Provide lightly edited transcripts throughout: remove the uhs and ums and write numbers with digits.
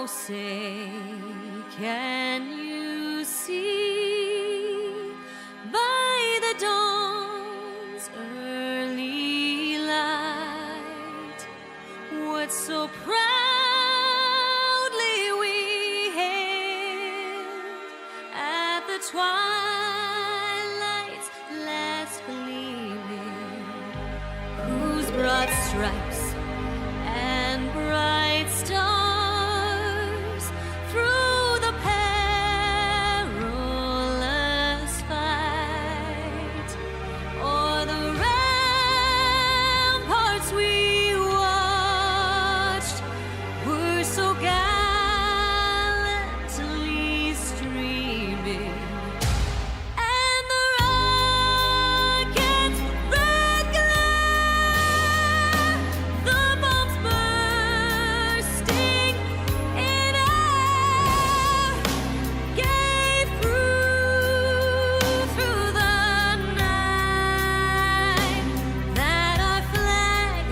say, can you see by the dawn's early light what so proudly we hailed at the twilight's last gleaming, whose broad stripes and bright stars through the perilous fight o'er the ramparts we watched were so gallantly streaming, and the rocket's red glare, the bombs bursting in air, gave proof through the night that our flag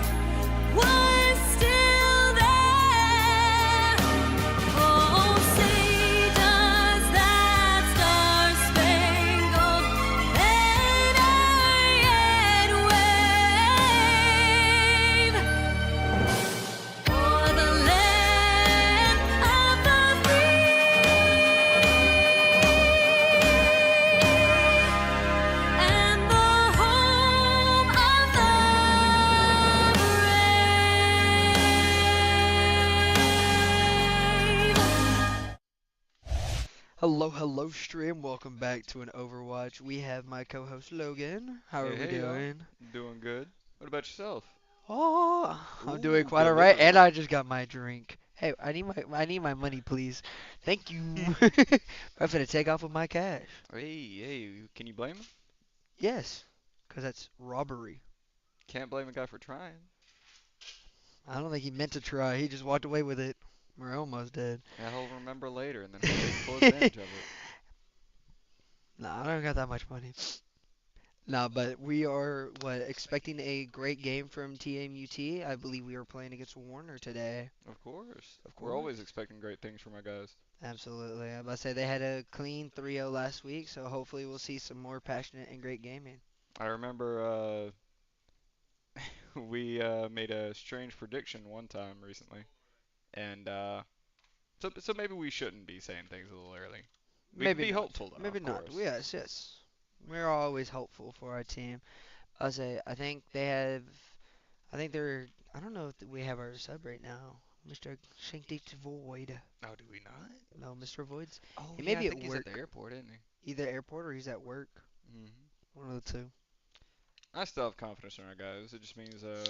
was still there. Oh, say does that star-spangled banner yet wave o'er the land of the free and the home of the brave? Hello, stream. Welcome back to an Overwatch. We have my co-host Logan. How are Hey, we hey, y'all. doing? Doing good. What about yourself? Oh, I'm doing Ooh, quite alright, and delivering. I just got my drink. Hey, I need my money, please. Thank you. I'm gonna take off with my cash. Hey, can you blame him? Yes, 'cause that's robbery. Can't blame a guy for trying. I don't think he meant to try. He just walked away with it. We're almost dead. Yeah, he'll remember later and then he'll take full advantage of it. Nah, I don't got that much money. No, but we are expecting a great game from TAMUT. I believe we are playing against Warner today. Of course. Of We're always course. expecting great things from our guys. Absolutely. I must say they had a clean 3-0 last week, so hopefully we'll see some more passionate and great gaming. I remember we made a strange prediction one time recently, and so maybe we shouldn't be saying things a little early. We can Maybe be not. hopeful though, Maybe of not. course. Yes, yes. We're always hopeful for our team. I say I think they have. I think they're. I don't know if we have our sub right now, Mr. Shankdict Void. Oh, do we not? No, Mr. Voids. Oh He may yeah, I be at think he's at the work, airport, isn't he? either airport or he's at work. Hmm. One of the two. I still have confidence in our guys. It just means a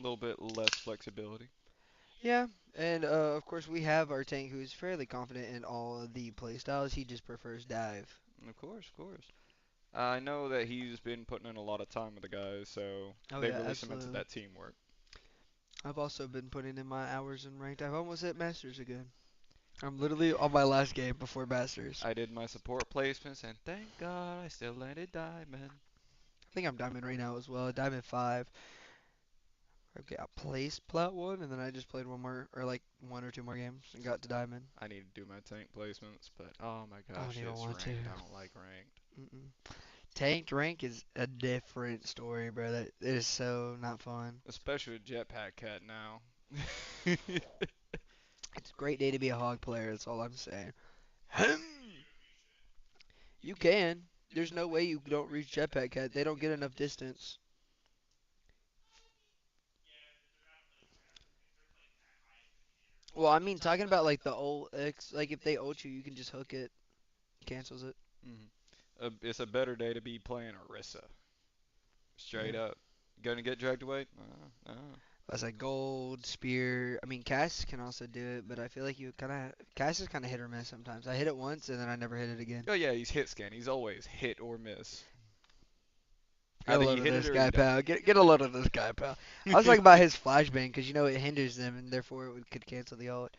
little bit less flexibility. Yeah, and of course we have our tank who is fairly confident in all of the playstyles. He just prefers dive. Of course, of course. I know that he's been putting in a lot of time with the guys, so Oh they've yeah, really cemented absolutely. that teamwork. I've also been putting in my hours in ranked. I've almost hit Masters again. I'm literally on my last game before Masters. I did my support placements, and thank God I still landed diamond. I think I'm Diamond right now as well. Diamond 5. Okay, I placed Plat 1, and then I just played one more, or like one or two more games, and got to Diamond. I need to do my tank placements, but oh my I don't gosh, even it's want to. ranked. I don't like ranked. Mm-mm. Tanked rank is a different story, bro. That it is so not fun. Especially with Jetpack Cat now. It's a great day to be a hog player. That's all I'm saying. You can. There's no way you don't reach Jetpack Cat. They don't get enough distance. Well, I mean, talking about like the old X, like if they ult you, you can just hook it, cancels it. Mhm. It's a better day to be playing Orisa. Yeah. Straight up. Gonna get dragged away? That's like gold, spear. I mean, Cass can also do it, but I feel like you kind of Cass is kind of hit or miss sometimes. I hit it once and then I never hit it again. Oh yeah, he's hit scan. He's always hit or miss. Get a Either you load of hit it this or you guy, don't. pal. Get a load of this guy, pal. I was talking about his flashbang because you know it hinders them and therefore could cancel the ult.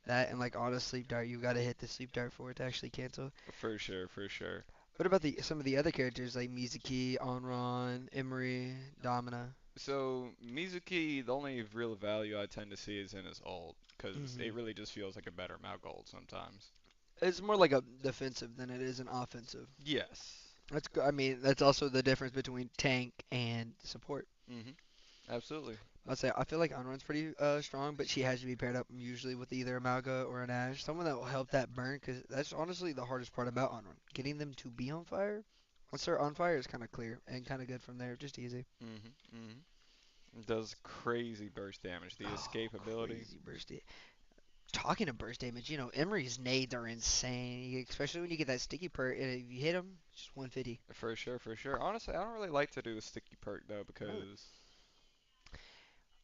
That and like auto sleep dart, you gotta hit the sleep dart for it to actually cancel. For sure, for sure. What about the some of the other characters like Mizuki, Onron, Emery, Domina? So Mizuki, the only real value I tend to see is in his ult, because Hmm. it really just feels like a better Mount ult sometimes. It's more like a defensive than it is an offensive. Yes. I mean, that's also the difference between tank and support. Mhm. Absolutely. I'd say I feel like Unrun's pretty strong, but she has to be paired up usually with either a Malga or an Ashe, someone that will help that burn, because that's honestly the hardest part about Unrun, getting them to be on fire. Once they're on fire, it's kind of clear and kind of good from there, just easy. Mhm. Mhm. It does crazy burst damage. The Oh, escape ability. crazy burst. Talking of burst damage, Emery's nades are insane, especially when you get that sticky perk. And if you hit them, it's just 150. For sure, for sure. Honestly, I don't really like to do the sticky perk though Really? because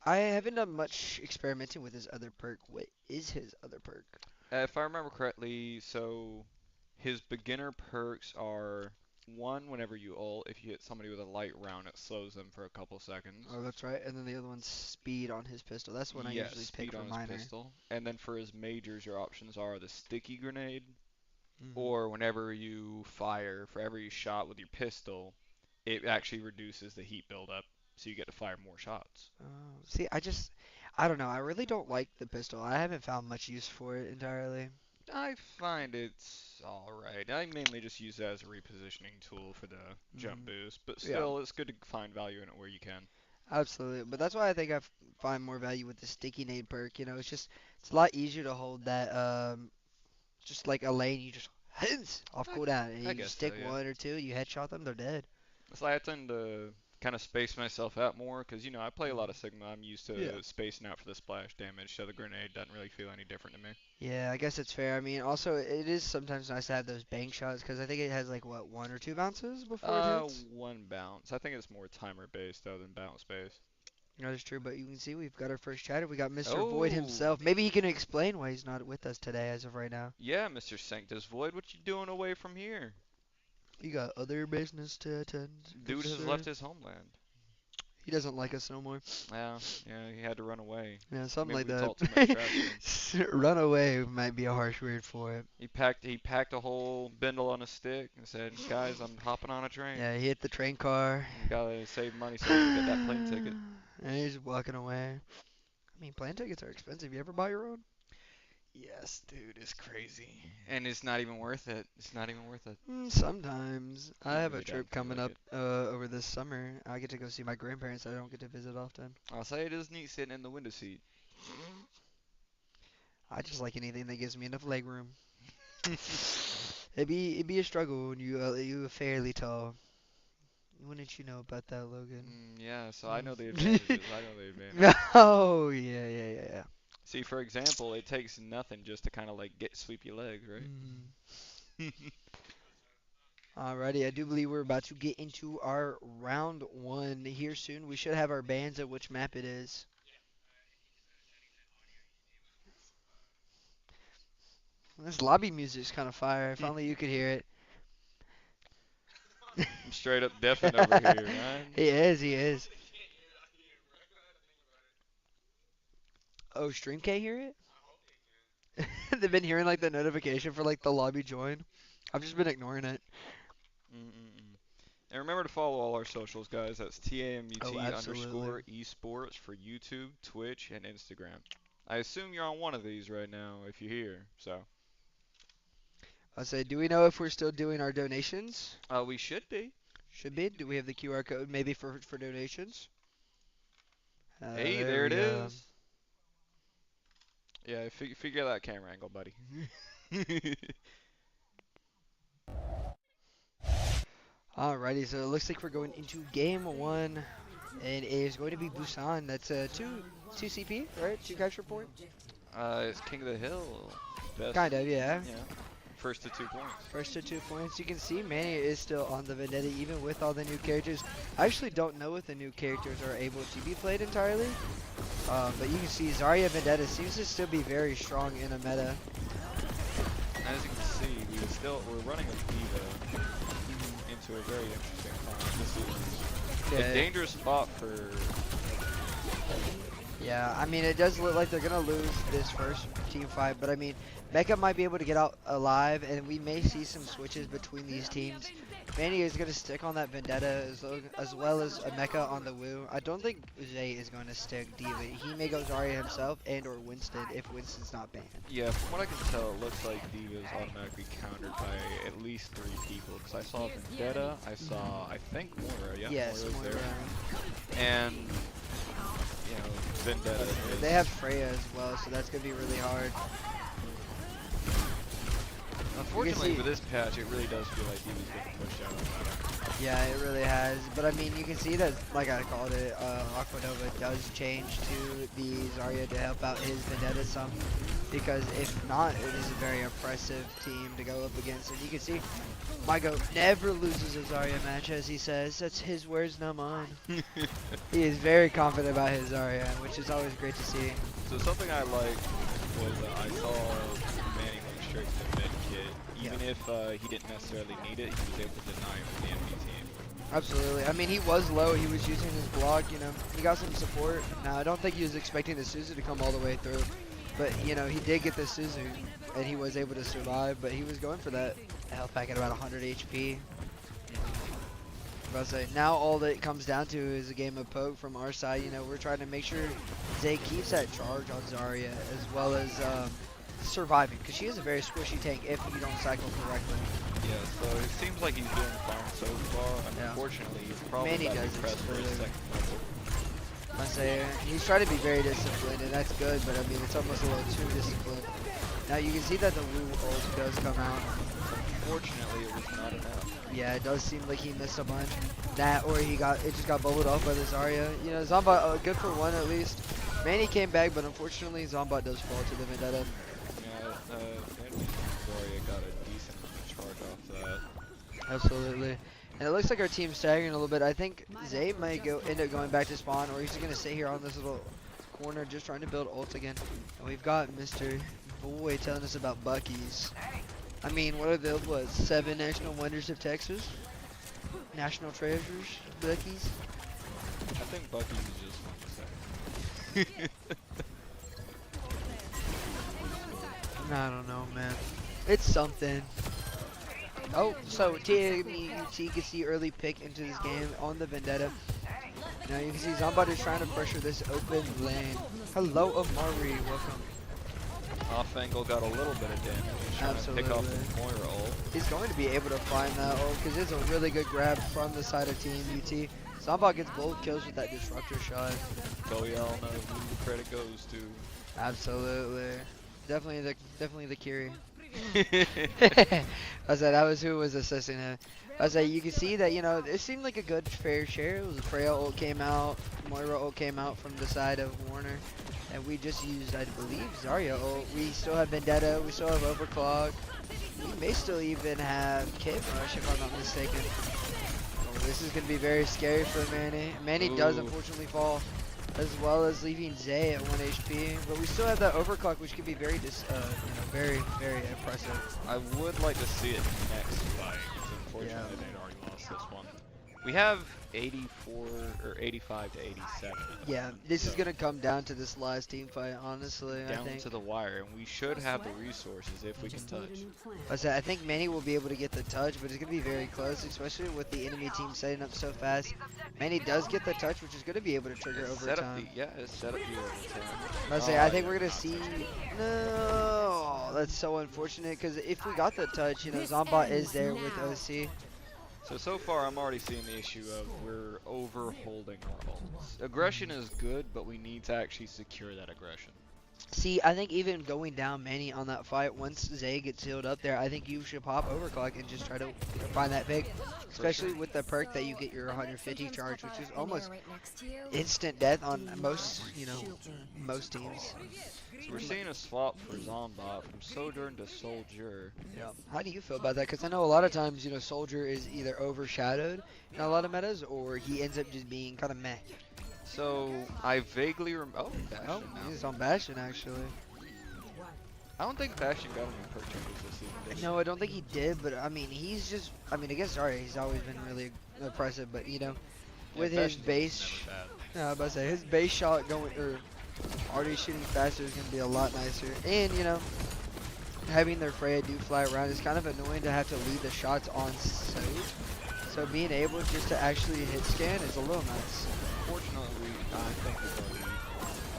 I haven't done much experimenting with his other perk. What is his other perk? if I remember correctly, so his beginner perks are one whenever you ult, if you hit somebody with a light round, it slows them for a couple seconds. Oh, that's right. And then the other one's speed on his pistol. That's one I Yes, usually pick speed for on his minor. pistol. And then for his majors, your options are the sticky grenade, Hmm. or whenever you fire, for every shot with your pistol, it actually reduces the heat buildup, so you get to fire more shots. Oh, see, I don't know. I really don't like the pistol. I haven't found much use for it entirely. I find it's alright. I mainly just use it as a repositioning tool for the jump Hmm. boost, but Yeah, still, it's good to find value in it where you can. absolutely. But that's why I think find more value with the sticky nade perk. It's a lot easier to hold that just like a lane. You just off I, cooldown, and I you guess so, stick yeah. one or two, you headshot them, they're dead. It's like I tend to kind of space myself out more because, I play a lot Mhm. of Sigma. I'm used Yeah. to spacing out for the splash damage, so the grenade doesn't really feel any different to me. Yeah, I guess it's fair. I mean, also it is sometimes nice to have those bank shots because I think it has like what, one or two bounces before it hits. One bounce. I think it's more timer based though than bounce based. That is true, but you can see we've got our first chatter. We got Mr. Void Oh, himself. Maybe he can explain why he's not with us today as of right now. yeah, Mr. Sanctus Void, what you doing away from here? You got other business to attend, good Dude has left sir. his homeland. He doesn't like us no more. Yeah, yeah, he had to run away. Yeah, something Maybe like we that. talked too much trash to him. Run away might be a harsh word for it. He packed a whole bindle on a stick and said, "Guys, I'm hopping on a train. Yeah, he hit the train car. Gotta save money so I can get that plane ticket." And he's walking away. I mean, plane tickets are expensive. You ever buy your own? Yes, dude, it's crazy. And it's not even worth it. It's not even worth it. Sometimes. I It have a really doesn't trip feel coming like up it. over this summer. I get to go see my grandparents. I don't get to visit often. I'll say it is neat sitting in the window seat. I just like anything that gives me enough leg room. It'd be a struggle when you are fairly tall. Wouldn't you know about that, Logan? Yeah, so I know the Mm. advantages. I know the advantages. Oh yeah, yeah, yeah, yeah. See, for example, it takes nothing just to kind of like get sweep your legs, right? Mhm. Alrighty, I do believe we're about to get into our round one here soon. We should have our bands at which map it is. This lobby music's kind of fire. If only you could hear it. I'm straight up deafened over here, man. He is, he is. Oh, Stream can't hear it? They've been hearing like the notification for like the lobby join. I've just been ignoring it. Mm-mm-mm. And remember to follow all our socials, guys. That's Oh, TAMUT absolutely. underscore esports for YouTube, Twitch, and Instagram. I assume you're on one of these right now if you're here. So, I say, do we know if we're still doing our donations? we should be. Should be. Do we have the QR code maybe for donations? Hey, There there it we go. is. Yeah, figure out that camera angle, buddy. Alrighty, so it looks like we're going into game one, and it is going to be Busan. That's two CP, right? Two catch report. It's King of the Hill. Best, Kind of, yeah. yeah. First to 2 points. First to 2 points. You can see Manny is still on the Vendetta even with all the new characters. I actually don't know if the new characters are able to be played entirely. But you can see Zarya Vendetta seems to still be very strong in a meta. As you can see, we're running a diva into a very interesting farm. This is a Yeah, dangerous spot for Yeah, I mean, it does look like they're gonna lose this first team fight, but I mean, Mecha might be able to get out alive, and we may see some switches between these teams. Manny is gonna stick on that Vendetta as well as a Mecha on the Wu. I don't think Zay is going to stick Diva. He may go Zarya himself and or Winston if Winston's not banned. Yeah, from what I can tell, it looks like Diva is automatically countered by at least 3 people. Because I saw Vendetta, I saw, I think, Moira. Yeah, Yes, Moira's Moira. there. And, you know, Vendetta is... They have Freya as well, so that's gonna be really hard. Unfortunately, for this patch, it really does feel like Diva's getting pushed out of the meta. Yeah, it really has. But I mean, you can see that, like I called it, Aquanova does change to the Zarya to help out his Vendetta some. Because if not, it is a very oppressive team to go up against. And you can see, Mygo never loses a Zarya match, as he says. That's his words, not mine. He is very confident about his Zarya, which is always great to see. So something I liked was I saw Manny went straight to the mid kit. Even if he didn't necessarily need it, he was able to deny it with the enemy team. Absolutely. I mean, he was low. He was using his block, you know. He got some support. Now, I don't think he was expecting the Suzu to come all the way through. But, you know, he did get the Suzu, and he was able to survive. But he was going for that health pack at about 100 HP. But now all that it comes down to is a game of poke from our side. You know, we're trying to make sure Zay keeps that charge on Zarya, as well as surviving, because she is a very squishy tank if you don't cycle correctly. Yeah, so it seems like he's doing fine so far. Yeah. Unfortunately, he's probably Manny about to does be pressed for his explode. second level. I say he's trying to be very disciplined, and that's good, but I mean, it's almost a little too disciplined. Now you can see that the Wu ult does come out. Unfortunately, it was not enough. Yeah, it does seem like he missed a bunch. That, or it just got bubbled off by the Zarya. You know, Zombot, good for one at least. Manny came back, but unfortunately, Zombot does fall to the Vendetta. Yeah, Zarya got a decent charge off that. Absolutely. And it looks like our team's staggering a little bit. I think Zay might end up going back to spawn, or he's just going to sit here on this little corner just trying to build ult again. And we've got Mr. Boy telling us about Bucky's. I mean, what are the, 7 national wonders of Texas? National treasures? Bucky's? I think Bucky's is just fun to say. I don't know, man. It's something. Oh, so TAMUT gets the early pick into this game on the Vendetta. Now you can see Zombot is trying to pressure this open lane. Hello, Amari. Welcome. Off angle got a little bit of damage. He's trying to pick off the Moira ult. He's going to be able to find that ult because it's a really good grab from the side of Team UT. Zombot gets both kills with that disruptor shot. So we all know who the credit goes to. Absolutely. Definitely the Curie. I said that was who was assisting him. I said you can see that, you know, it seemed like a good fair share. It was Freya ult came out, Moira ult came out from the side of Warner, and we just used, I believe, Zarya ult. We still have Vendetta, we still have Overclock. We may still even have Kit Rush if I'm not mistaken. Oh, this is gonna be very scary for Manny. Manny does unfortunately fall, as well as leaving Zay at 1 HP. But we still have that Overclock, which could be very, very impressive. I would like to see it next fight. Unfortunately, they'd already lost this one. We have 84 or 85 to 87. Yeah, this is gonna come down to this last team fight, honestly. I Down think. to the wire, and we should have the resources if we can touch. I think Manny will be able to get the touch, but it's gonna be very close, especially with the enemy team setting up so fast. Manny does get the touch, which is gonna be able to trigger overtime. It's set up the overtime. I think we're gonna see. No, that's so unfortunate because if we got the touch, you know, Zombot is there with OC. So far I'm already seeing the issue of we're over-holding our ults. Aggression is good, but we need to actually secure that aggression. See, I think even going down Manny on that fight, once Zay gets healed up there, I think you should pop Overclock and just try to find that pick. Especially with the perk that you get your 150 charge, which is almost instant death on most, most teams. So we're seeing a swap for Zombot from Sojourn to Soldier. Yeah. How do you feel about that? Because I know a lot of times, you know, Soldier is either overshadowed in a lot of metas, or he ends up just being kind of meh. So I vaguely remember. Oh, Bastion he's on Bastion actually. I don't think Bastion got any perk changes this season. No, I don't think he did, but I mean, he's just. I mean, I guess he's always been really impressive, but you know, with his base. I was about to say his base shot going, or Already shooting faster is going to be a lot nicer. And, you know, having their Freya do fly around is kind of annoying to have to lead the shots on so being able just to actually hit scan is a little nice. Fortunately, I think we've already.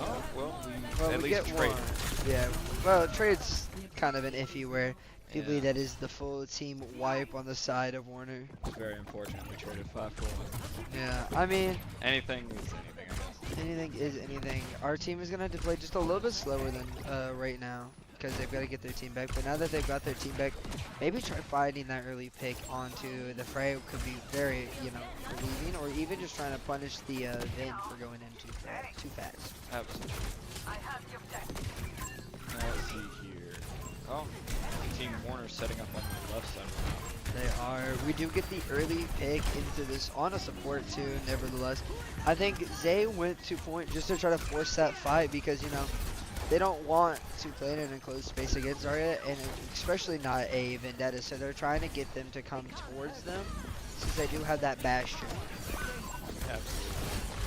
Oh, well, Well, at we least get trade. one. Yeah, well, trade's kind of an iffy where I believe Yeah. that is the full team wipe on the side of Warner. It's very unfortunate we traded 5 for 1. Yeah, I mean, Anything is anything, I guess. anything is anything. Our team is going to have to play just a little bit slower than right now because they've got to get their team back. But now that they've got their team back, maybe try finding that early pick onto the Frey could be very, you know, relieving, or even just trying to punish the Vin for going in too fast. Absolutely. Let's see here. Oh, Team Warner setting up on the left side. They are. We do get the early pick into this on a support too, nevertheless. I think Zay went to point just to try to force that fight because, you know, they don't want to play in an enclosed space against Zarya, and especially not a Vendetta, so they're trying to get them to come towards them since they do have that Bastion. Absolutely.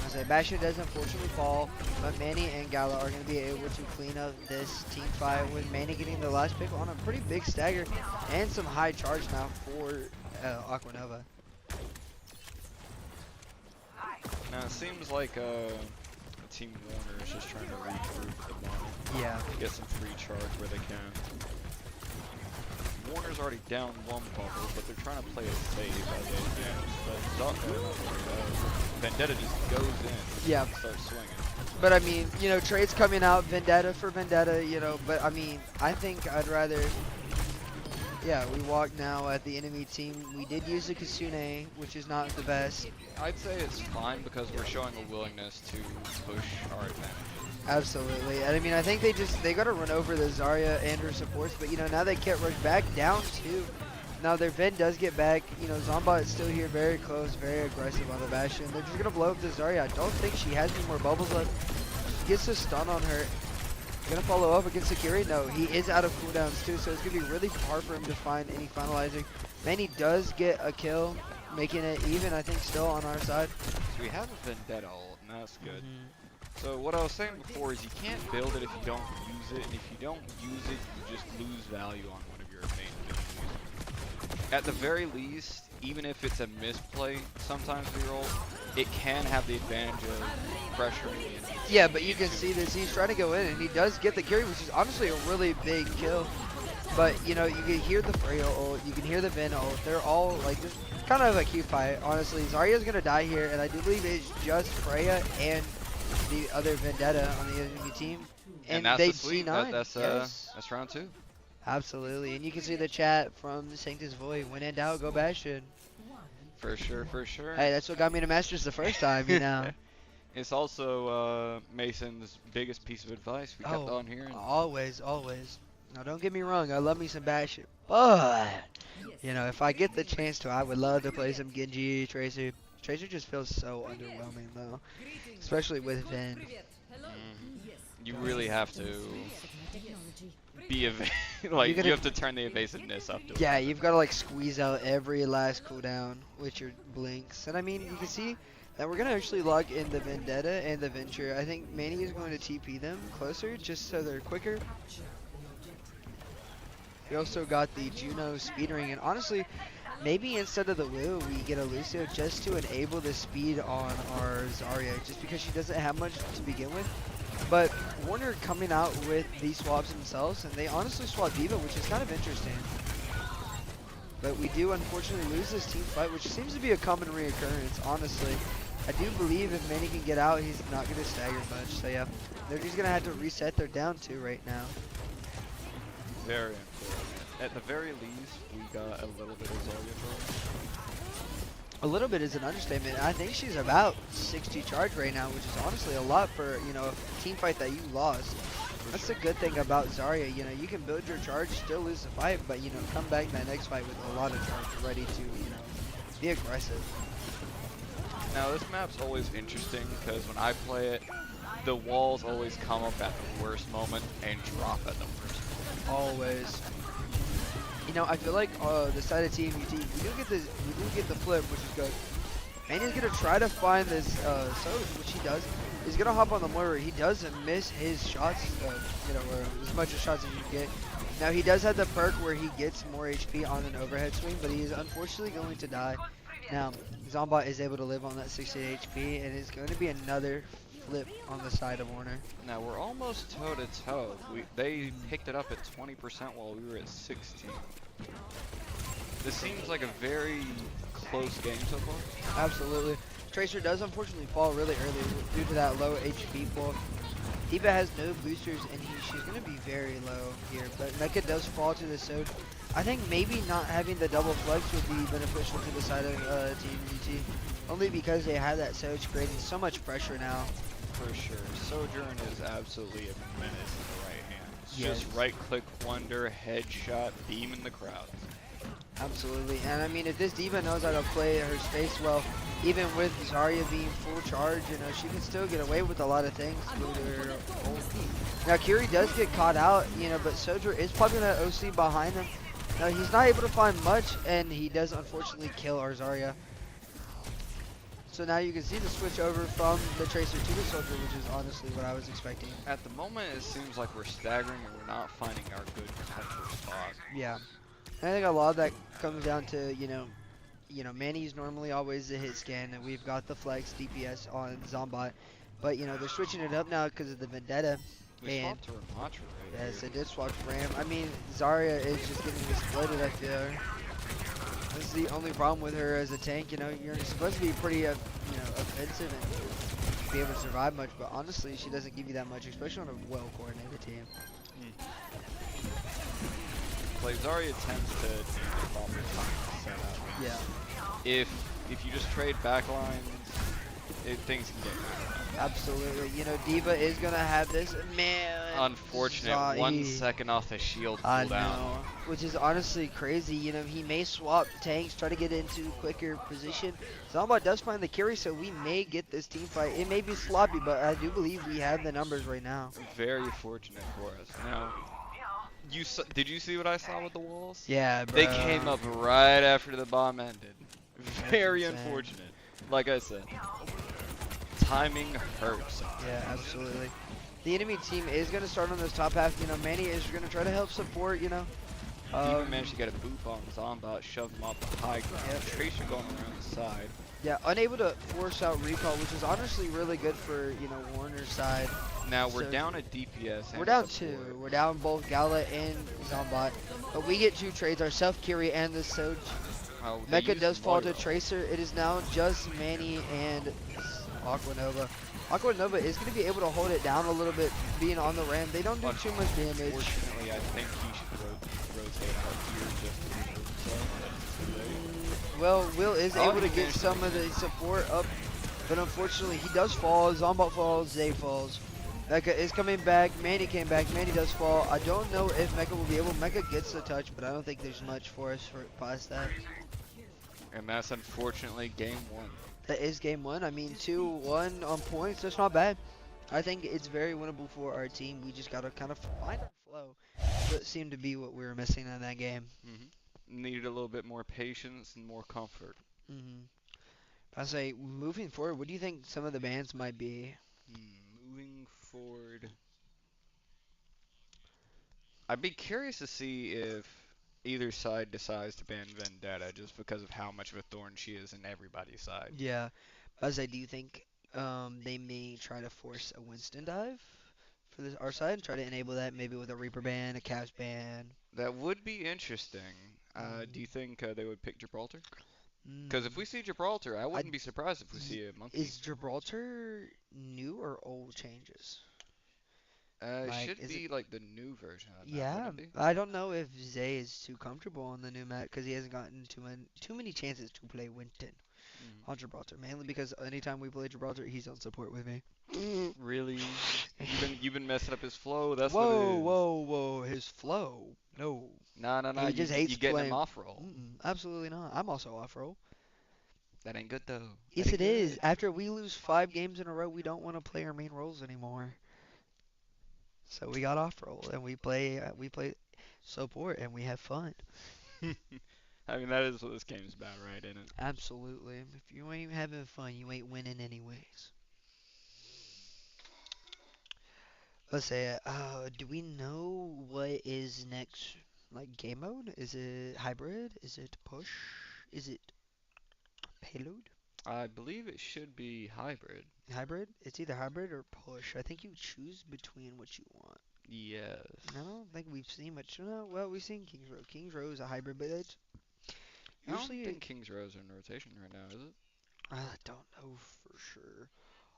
I say Bastion does unfortunately fall, but Manny and Gala are going to be able to clean up this team fight with Manny getting the last pick on a pretty big stagger and some high charge now for Aquanova. Now it seems like Team Warner is just trying to regroup at the moment. Yeah. Get some free charge where they can. Warner's already down 1 bubble, but they're trying to play it safe as they can. But Vendetta just goes in. Yeah. And starts swinging. But I mean, you know, trades coming out, Vendetta for Vendetta, you know, but I mean, I think I'd rather, yeah, we walk now at the enemy team. We did use the Kasune, which is not the best. I'd say it's fine because we're showing a willingness to push our advantage. Absolutely. And I mean, I think they got to run over the Zarya and her supports, but you know, now they can't rush back down too. Now their Ven does get back. You know, Zomba is still here, very close, very aggressive on the Bastion. They're just gonna blow up the Zarya. I don't think she has any more bubbles left. She gets a stun on her. Gonna follow up against Sakiri. No, he is out of cooldowns too, so it's gonna be really hard for him to find any finalizing. Manny does get a kill, making it even, I think, still on our side. So we have a Vendetta ult, and that's good. So what I was saying before is you can't build it if you don't use it, and if you don't use it, you just lose value on one of your main abilities. At the very least, even if it's a misplay sometimes for your ult, it can have the advantage of pressuring the enemy. Yeah, but you can see this. He's trying to go in, and he does get the carry, which is honestly a really big kill. But, you know, you can hear the Freya ult, you can hear the Ven ult. They're all, like, just kind of a cute fight, honestly. Zarya's going to die here, and I do believe it's just Freya and the other Vendetta on the enemy team. And that's they the sweep. C9. That's round 2. Absolutely. And you can see the chat from Sanctus Void. When in doubt, go Bastion. For sure, for sure. Hey, that's what got me to Masters the first time, you know. It's also Mason's biggest piece of advice we kept on hearing. Always, always. Now, don't get me wrong. I love me some Bastion. But, you know, if I get the chance to, I would love to play some Genji, Tracer. Tracer just feels so underwhelming, though. Especially with Ven. You really have to be like you have to turn the evasiveness up to Yeah, you've got to like squeeze out every last cooldown with your blinks. And I mean, you can see that we're gonna actually log in the Vendetta and the Venture. I think Manny is going to TP them closer just so they're quicker. We also got the Juno speedring, and honestly, maybe instead of the Will, we get a Lucio just to enable the speed on our Zarya, just because she doesn't have much to begin with. But Warner coming out with these swaps themselves, and they honestly swap Diva, which is kind of interesting. But we do unfortunately lose this team fight, which seems to be a common reoccurrence, honestly. I do believe if Manny can get out, he's not going to stagger much. So yeah, they're just going to have to reset their down 2 right now. Very important. At the very least, we got a little bit of Zarya for A little bit is an understatement. I think she's about 60 charge right now, which is honestly a lot for, you know, a team fight that you lost. That's the good thing about Zarya. You know, you can build your charge, still lose the fight, but, you know, come back in that next fight with a lot of charge, ready to, you know, be aggressive. Now this map's always interesting because when I play it, the walls always come up at the worst moment and drop at the worst moment. Always. You know, I feel like the side of Team UT, we do get the flip, which is good. Manny's gonna try to find this Soch, which he does. He's gonna hop on the Moira. He doesn't miss his shots, or as much as shots as you can get. Now he does have the perk where he gets more HP on an overhead swing, but he is unfortunately going to die. Now Zombot is able to live on that 60 HP, and it's going to be another flip on the side of Warner. Now we're almost toe to toe. They picked it up at 20% while we were at 16. This seems like a very close game so far. Absolutely. Tracer does unfortunately fall really early due to that low HP pool. D.Va has no boosters and she's going to be very low here, but Mecha does fall to the Soj. I think maybe not having the double flex would be beneficial to the side of Team GT, only because they have that Soj creating so much pressure now. For sure. Sojourn is absolutely a menace in the right hand. It's Yes. just right click wonder, headshot, beam in the crowd. Absolutely, and I mean, if this D.Va knows how to play her space well, even with Zarya being full charge, she can still get away with a lot of things due to her ult. Now, Kiri does get caught out, but Sojourn is popping that OC behind him. Now, he's not able to find much, and he does unfortunately kill our Zarya. So now you can see the switch over from the Tracer to the Soldier, which is honestly what I was expecting. At the moment, it seems like we're staggering and we're not finding our good potential spot. Yeah. And I think a lot of that comes down to, Manny's normally always the hit scan, and we've got the flex DPS on Zombot. But, they're switching it up now because of the Vendetta. We And swapped to Ramatra right yes, here. they did swap to Ram. I mean, Zarya is just getting exploited, I feel. This is the only problem with her as a tank. You're supposed to be pretty, offensive and be able to survive much, but honestly, she doesn't give you that much, especially on a well-coordinated team. Like Zarya tends to do the proper time to set up. Yeah. If you just trade backlines, things can get good. Absolutely. D.Va is going to have this. Man. Unfortunate, 1 second off the shield I cooldown. know. Which is honestly crazy. He may swap tanks, try to get into quicker position. Zombot does find the carry, so we may get this team fight. It may be sloppy, but I do believe we have the numbers right now. Very fortunate for us. Now, did you see what I saw with the walls? Yeah, bro. They came up right after the bomb ended. Very insane. unfortunate. Like I said, timing hurts. Yeah, absolutely. The enemy team is going to start on this top half. Manny is going to try to help support, Even managed to get a boop on Zombot, shove him off the high ground. Yep. Tracer going around the side. Yeah, unable to force out recall, which is honestly really good for, Warner's side. Now we're So- down at DPS. We're and down support. 2. We're down both Gala and Zombot. But we get 2 trades, ourself, Kiri, and the Soj. Oh, they Mecha used does fall to Moira. Tracer. It is now just Manny and Aquanova. Aquanova is going to be able to hold it down a little bit, being on the ram. They don't do too much damage. Unfortunately, I think he should rotate out here just to remove himself. But it's too late. Well, Will is Oh, able to he get managed some of the support up, but unfortunately he does fall. Zombot falls, Zay falls. Mecha is coming back. Manny came back. Manny does fall. I don't know if Mecha will be able. Mecha gets the touch, but I don't think there's much for us for past that. And that's unfortunately game 1. That is game 1. I mean, 2-1 on points. That's not bad. I think it's very winnable for our team. We just got to kind of find our flow. That seemed to be what we were missing in that game. Needed a little bit more patience and more comfort. I say, moving forward, what do you think some of the bans might be? Moving forward, I'd be curious to see if either side decides to ban Vendetta just because of how much of a thorn she is in everybody's side. Yeah. I say, do you think they may try to force a Winston dive for our side and try to enable that maybe with a Reaper ban, a Caps ban? That would be interesting. Do you think they would pick Gibraltar? Because if we see Gibraltar, I wouldn't be surprised if we see a monkey. Is Gibraltar new or old changes? It like, should is be like the new version of that, Yeah, wouldn't it be? I don't know if Zay is too comfortable on the new map because he hasn't gotten too many chances to play Winton on Gibraltar. Mainly because anytime we play Gibraltar, he's on support with me. Really? You've been messing up his flow. That's whoa, what it is. whoa! His flow. No, No. he just hates You getting playing. him off roll. Absolutely not. I'm also off roll. That ain't good though. Yes, That it ain't is. good. After we lose 5 games in a row, we don't want to play our main roles anymore. So we got off roll and we play support and we have fun. I mean, that is what this game's about, right? Isn't it? Absolutely. If you ain't having fun, you ain't winning anyways. Let's say, do we know what is next? Like game mode? Is it hybrid? Is it push? Is it payload? I believe it should be hybrid. Hybrid? It's either hybrid or push. I think you choose between what you want. Yes. I don't think we've seen much. No, well, we've seen Kings Row. Kings Row is a hybrid, but it's I don't usually think King's Rows are in rotation right now, is it? I don't know for sure.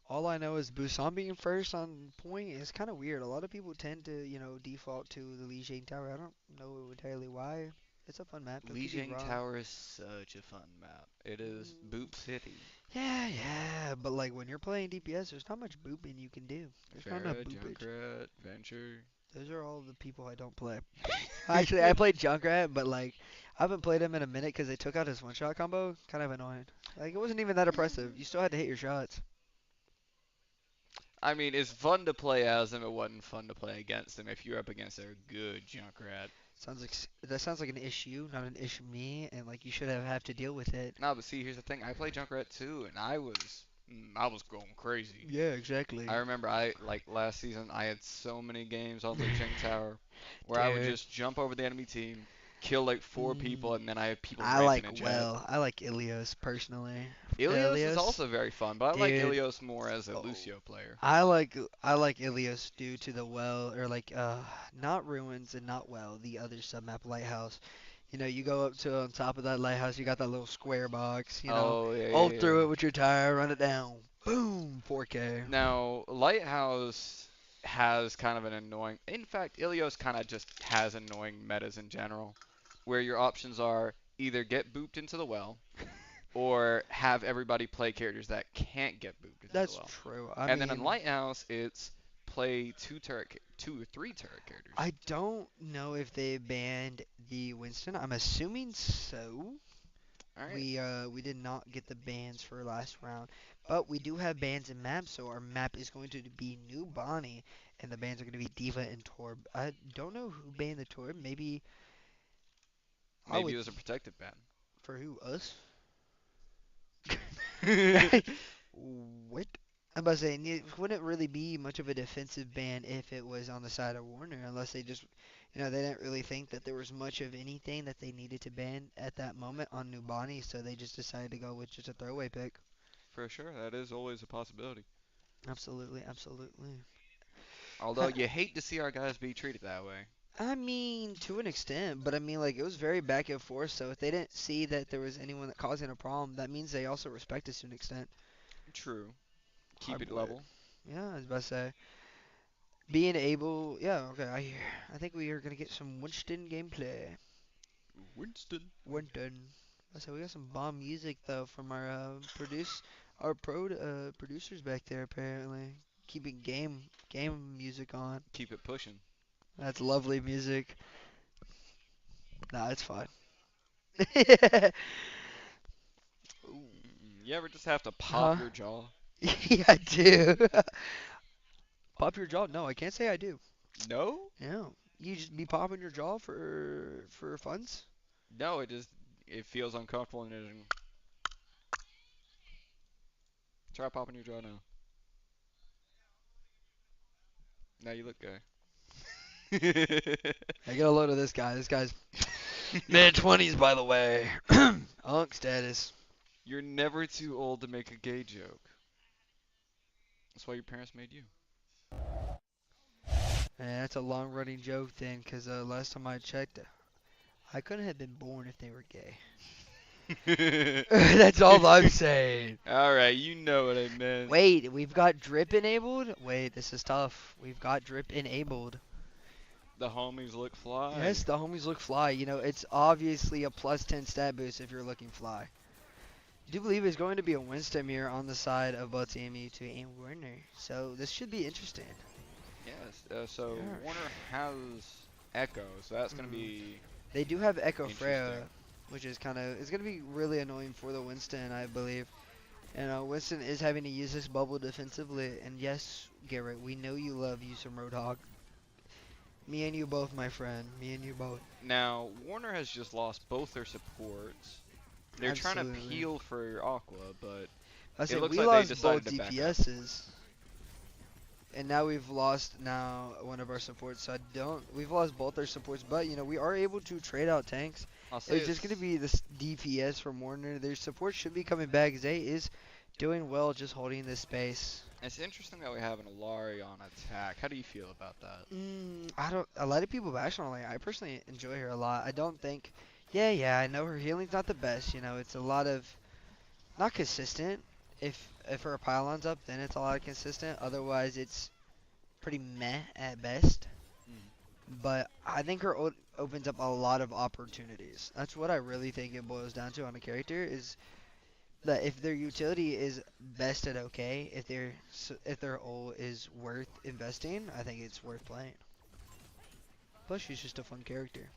All I know is Busan being first on point is kind of weird. A lot of people tend to, default to the Lijiang Tower. I don't know entirely why. It's a fun map. I could be Lijiang wrong. Tower is such a fun map. It is Mm, Boop City. yeah, but like when you're playing DPS, there's not much booping you can do. There's not enough Farah, boopage. Junkrat, Venture. Those are all the people I don't play. Actually, I played Junkrat, but like I haven't played him in a minute because they took out his one-shot combo. Kind of annoying. Like it wasn't even that impressive. You still had to hit your shots. I mean, it's fun to play as him. It wasn't fun to play against him if you're up against a good Junkrat. That sounds like an issue, not an issue me, and like you should have to deal with it. No, but see, here's the thing. I played Junkrat too, and I was going crazy. Yeah, exactly. I remember like last season I had so many games on Lijiang Tower where I would Dude. just jump over the enemy team, kill like four people, Mm, and then I had people I ramping like in jet. I like Ilios personally. Ilios is Ilios, also very fun, but I like dude. Ilios more as a Oh, Lucio player. I like Ilios due to the well or like not ruins and not well the other submap lighthouse. You go up to on top of that lighthouse, you got that little square box. Oh yeah, Ult yeah, yeah. through it with your tire, run it down, boom, 4K. Now, Lighthouse has kind of an annoying. In fact, Ilios kind of just has annoying metas in general, where your options are either get booped into the well or have everybody play characters that can't get booped into the That's well. true. I And then in mean, Lighthouse, it's play two or three turret characters. I don't know if they banned the Winston. I'm assuming so. All right. We did not get the bans for last round, but we do have bans in maps. So our map is going to be New Bonnie, and the bans are going to be Diva and Torb. I don't know who banned the Torb. Maybe I Maybe would it was a protected ban. for who us. What? I'm about to say it wouldn't really be much of a defensive ban if it was on the side of Warner, unless they just, they didn't really think that there was much of anything that they needed to ban at that moment on New Bonnie, so they just decided to go with just a throwaway pick. For sure, that is always a possibility. Absolutely, absolutely. Although you hate to see our guys be treated that way. I mean, to an extent, but I mean, like, it was very back and forth, so if they didn't see that there was anyone that causing a problem, that means they also respect us to an extent. True. Keep Hard it work. level. Yeah, I was about to say. Being able, yeah, okay, I think we are gonna get some Winston gameplay. Winston. Winston. So we got some bomb music though from our producers back there apparently keeping game music on. Keep it pushing. That's lovely music. Nah, it's fine. You ever just have to Huh? pop your jaw? Yeah, I do. Pop your jaw? No, I can't say I do. No? Yeah, you just be popping your jaw for funs. No, it feels uncomfortable and it try popping your jaw now. Now you look gay. I get a load of this guy. This guy's mid 20s, by the way. Unk status. You're never too old to make a gay joke. That's why your parents made you. And that's a long running joke then, because last time I checked, I couldn't have been born if they were gay. That's all I'm saying. Alright, you know what I meant. Wait, we've got drip enabled? Wait, this is tough. We've got drip enabled. The homies look fly. Yes, the homies look fly. It's obviously a +10 stat boost if you're looking fly. I do believe it's going to be a Winston mirror on the side of both TAMUT and Warner. So this should be interesting. Yes, so Yeah. Warner has Echo, so that's going to Mhm. be They do have Echo Freya, interesting. which is it's going to be really annoying for the Winston, I believe. And Winston is having to use this bubble defensively. And yes, Garrett, we know you love you some Roadhog. Me and you both, my friend. Me and you both. Now, Warner has just lost both their supports. They're trying to Absolutely. peel for Aqua, but I said looks we like they lost decided both to back up. DPSs. and now we've lost now one of our supports. So I don't. We've lost both our supports, but we are able to trade out tanks. I'll say It's just gonna be this DPS from Warner. Their support should be coming back. Zay is doing well, just holding this space. it's interesting that we have an Alari on attack. How do you feel about that? I don't. A lot of people bash on her. Like, I personally enjoy her a lot. I don't think. Yeah. I know her healing's not the best. It's a lot of not consistent. If her pylon's up, then it's a lot of consistent. Otherwise, it's pretty meh at best. But I think her opens up a lot of opportunities. That's what I really think it boils down to on a character is that if their utility is best at okay, if their ult is worth investing, I think it's worth playing. Plus, she's just a fun character.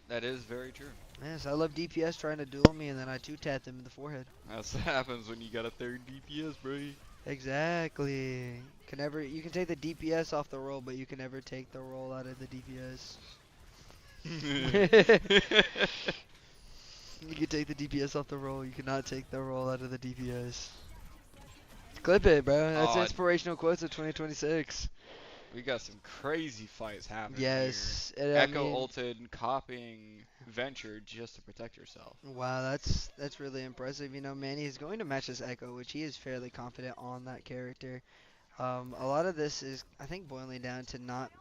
That is very true. Yes, I love DPS trying to duel me and then I two-tap them in the forehead. That's what happens when you got a third DPS, bro. Exactly. You can take the DPS off the roll, but you can never take the roll out of the DPS. You can take the DPS off the roll, you cannot take the roll out of the DPS. Clip it, bro. That's Oh, inspirational quotes of 2026. we got some crazy fights happening Yes. here. And I Echo mean, ulted, copying Venture just to protect herself. wow, that's really impressive. Manny is going to match this Echo, which he is fairly confident on that character. A lot of this is, I think, boiling down to not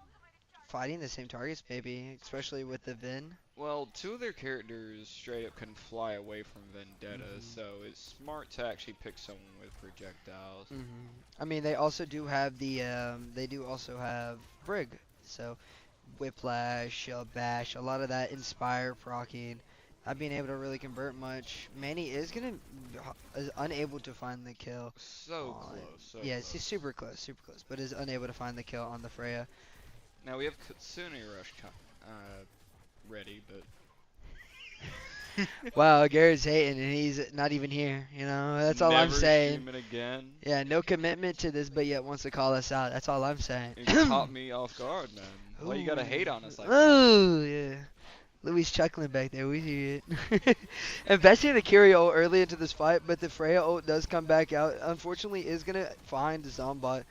fighting the same targets, maybe, especially with the Vin. Well, two of their characters straight up can fly away from Vendetta, so it's smart to actually pick someone with projectiles. I mean, they also do have they do also have Brig, so Whiplash, Shell Bash, a lot of that Inspire proccing, not being able to really convert much. Manny is unable to find the kill. So on- close, so Yeah, close. he's super close, but is unable to find the kill on the Freya. Now we have Kitsune Rush ready, but Wow, Garrett's hating and he's not even here. That's all I'm never saying. stream it again. Yeah, no commitment to this, but yet wants to call us out. That's all I'm saying. It caught me off guard, man. Why you gotta hate on us like that? Oh, yeah. Louis chuckling back there. We see it. Investing in the Kyrie ult early into this fight, but the Freya ult does come back out. Unfortunately, is going to find Zombot.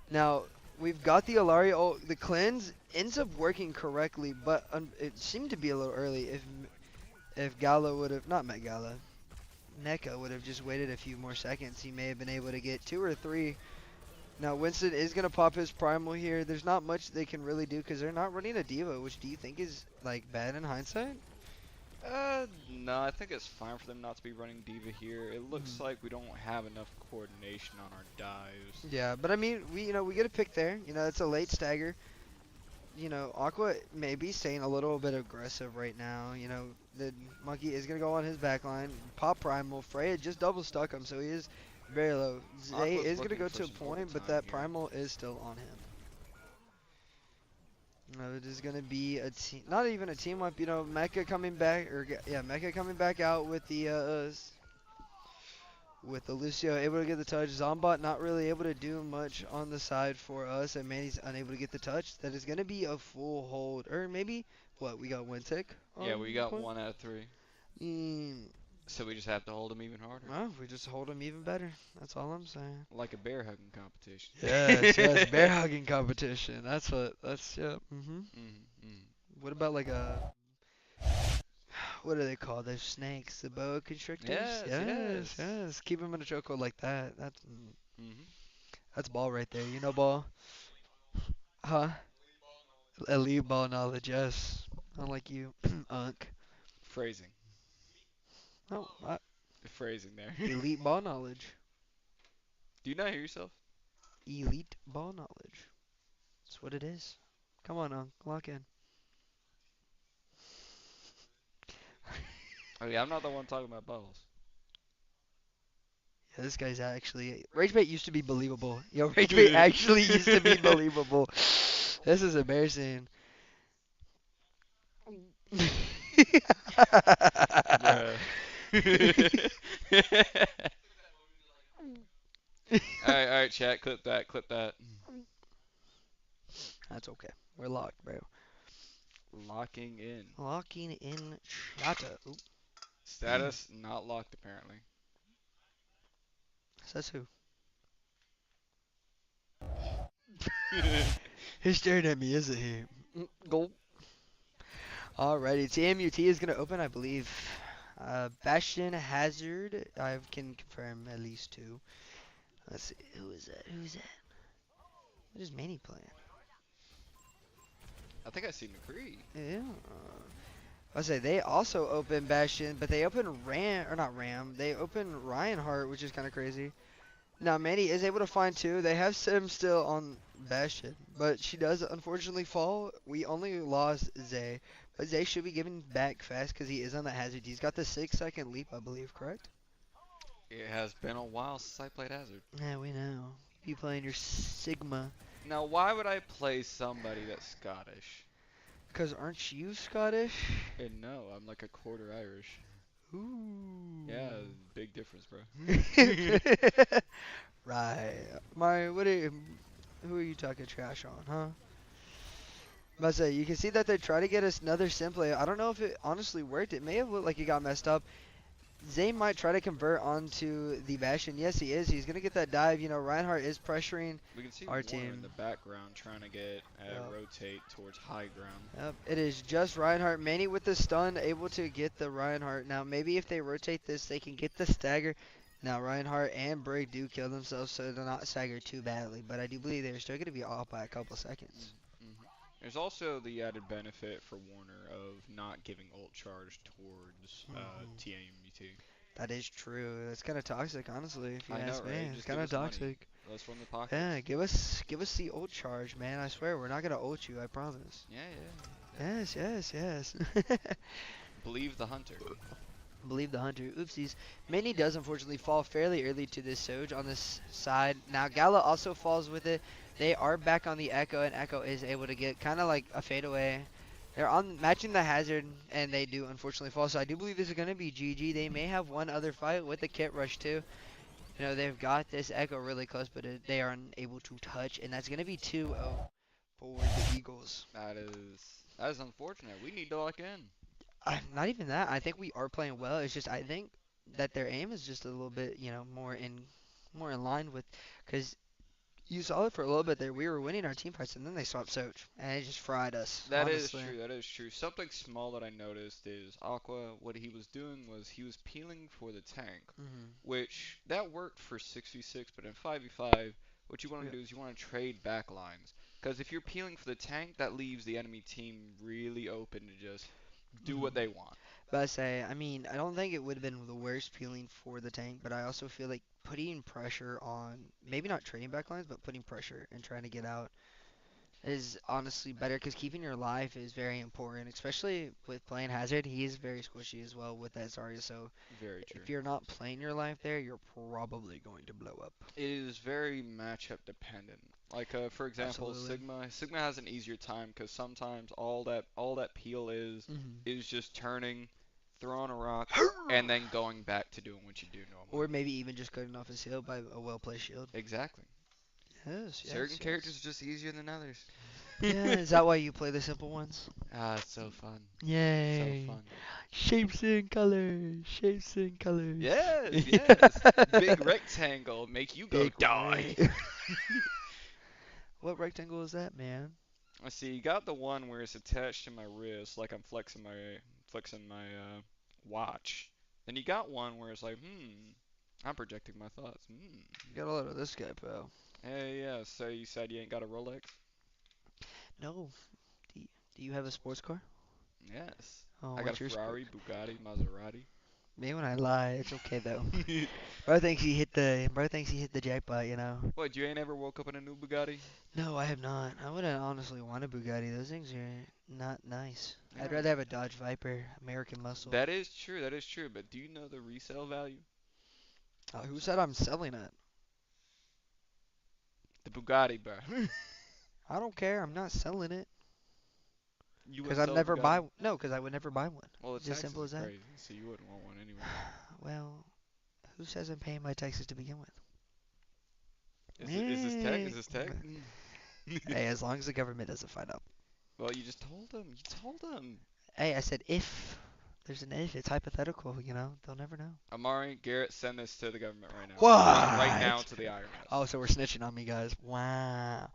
Now, we've got the Alari ult. The cleanse ends up working correctly, but it seemed to be a little early. If Gala would have, not Met Gala, Mecha would have just waited a few more seconds, he may have been able to get 2 or 3. Now Winston is going to pop his primal here. There's not much they can really do because they're not running a diva, which do you think is like bad in hindsight? No, I think it's fine for them not to be running Diva here. It looks like we don't have enough coordination on our dives. Yeah, but I mean, we get a pick there. It's a late stagger. Aqua may be staying a little bit aggressive right now. The monkey is going to go on his back line. Pop primal. Freya just double stuck him, so he is very low. Zay Aqua's is going to looking go for to a some point, but overtime that here. primal is still on him. It is going to be a team, not even a team up. Mecha coming back, Mecha coming back out with the Lucio able to get the touch. Zombot not really able to do much on the side for us, and Manny's unable to get the touch. That is going to be a full hold, or maybe what we got one tick. Yeah, we got 1 out of 3. Mm, So we just have to hold them even harder. well, we just hold them even better. That's all I'm saying. Like a bear hugging competition. Yes, bear hugging competition. That's yeah. What about like what are they called? Those snakes, the boa constrictors. Yes. Keep them in a chokehold like that. Mhm. That's ball right there. Ball. Huh? Elite ball knowledge, yes. Unlike you, Unk. Phrasing. Oh, The phrasing there. elite ball knowledge. Do you not hear yourself? Elite ball knowledge. That's what it is. Come on, Unk. Lock in. Oh yeah, I'm not the one talking about balls. Yeah, this guy's actually Ragebait used to be believable. Yo, Ragebait actually used to be believable. This is embarrassing. Bruh. Alright, chat, clip that. That's okay. We're locked, bro. Locking in. Locking in Chata. Oop, Status not locked apparently. says who? He's staring at me, isn't he? Go. Alrighty, TAMUT is gonna open, I believe. Bastion Hazard. I can confirm at least two. Let's see. Who is that? Who's that? What is Manny playing? I think I see McCree. Yeah. I say they also open Bastion, but they open Ram or not Ram. They open Reinhardt, which is kind of crazy. Now Manny is able to find two. They have Sim still on Bastion, but she does unfortunately fall. We only lost Zay, but Zay should be giving back fast because he is on the hazard. He's got the 6-second leap, I believe, correct? It has been a while since I played Hazard. Yeah, we know. You playing your Sigma. Now, why would I play somebody that's Scottish? Because aren't you Scottish? And no, I'm like a quarter Irish. Ooh. Yeah, big difference, bro. Right. Who are you talking trash on, huh? But say you can see that they try to get us another sim play. I don't know if it honestly worked. It may have looked like it got messed up. Zay might try to convert onto the Bastion. Yes, he is. He's gonna get that dive. You know, Reinhardt is pressuring. We can see Our Warner team. in the background trying to get Yep. rotate towards high ground. Yep, it is just Reinhardt. Manny with the stun, able to get the Reinhardt. Now, maybe if they rotate this, they can get the stagger. Now, Reinhardt and Brig do kill themselves, so they're not staggered too badly. But I do believe they're still going to be off by a couple seconds. There's also the added benefit for Warner of not giving ult charge towards TAMUT. That is true. It's kind of toxic, honestly, if you I know, ask me. right? It's Just kind of give us money. toxic. Let's run the pockets. Yeah, give us the ult charge, man. I swear, we're not going to ult you, I promise. Yeah. Yes. Believe the hunter. Believe the hunter. Oopsies. Manny does unfortunately fall fairly early to this Soj on this side. Now Gala also falls with it. They are back on the Echo, and Echo is able to get kind of like a fadeaway. They're on matching the hazard, and they do unfortunately fall. So I do believe this is going to be GG. They may have one other fight with the kit rush too. You know, they've got this Echo really close, but they are unable to touch, and that's going to be 2-0 for the Eagles. That is unfortunate. We need to lock in. Not even that. I think we are playing well. It's just I think that their aim is just a little bit, you know, more in line with, because you saw it for a little bit there. We were winning our team fights, and then they swapped Soch, and it just fried us. That honestly. is true. That is true. Something small that I noticed is Aqua. What he was doing was he was peeling for the tank, which that worked for 6v6, but in 5v5, what you want to do is you want to trade back lines. Because if you're peeling for the tank, that leaves the enemy team really open to just do what they want. But I mean, I don't think it would have been the worst peeling for the tank, but I also feel like putting pressure on, maybe not trading back lines, but putting pressure and trying to get out is honestly better because keeping your life is very important, especially with playing Hazard. He is very squishy as well with that Zarya, so Very true. if you're not playing your life there, you're probably going to blow up. It is very matchup dependent. Like for example, Absolutely. Sigma has an easier time because sometimes all that peel is just turning, throwing a rock, and then going back to doing what you do normally. Or maybe even just cutting off his shield by a well-placed shield. Exactly. Yes, Certain characters are just easier than others. Yeah, is that why you play the simple ones? Ah, it's so fun. Yay. So fun. Shapes and colors. Shapes and colors. Yes. Big rectangle make you go Big die. What rectangle is that, man? I see. You got the one where it's attached to my wrist, like I'm flexing my watch. Then you got one where it's like, I'm projecting my thoughts. You got a lot of this guy, pal. Hey, yeah. So you said you ain't got a Rolex? No. Do you have a sports car? Yes. Oh, I got what's a your Ferrari, Bugatti, Maserati. Me when I lie, it's okay though. Bro thinks he hit the jackpot, you know. What? You ain't ever woke up in a new Bugatti? No, I have not. I wouldn't honestly want a Bugatti. Those things are not nice. I'd Yeah. rather have a Dodge Viper, American muscle. That is true. That is true. But do you know the resale value? Who said I'm selling it? The Bugatti, bro. I don't care. I'm not selling it. You Because would I'd sell a never buy. Bugatti? No, because I would never buy one. Well, the It's as taxes simple are as that. crazy, so you wouldn't want one anyway. Well, who says I'm paying my taxes to begin with? Is this tech? Is this tech? Hey, as long as the government doesn't find out. Well, you just told them. You told them. Hey, I said if. There's an if. It's hypothetical, you know. They'll never know. Amari, Garrett, send this to the government right now. What? Right now to the IRS. Oh, so we're snitching on me, guys. Wow.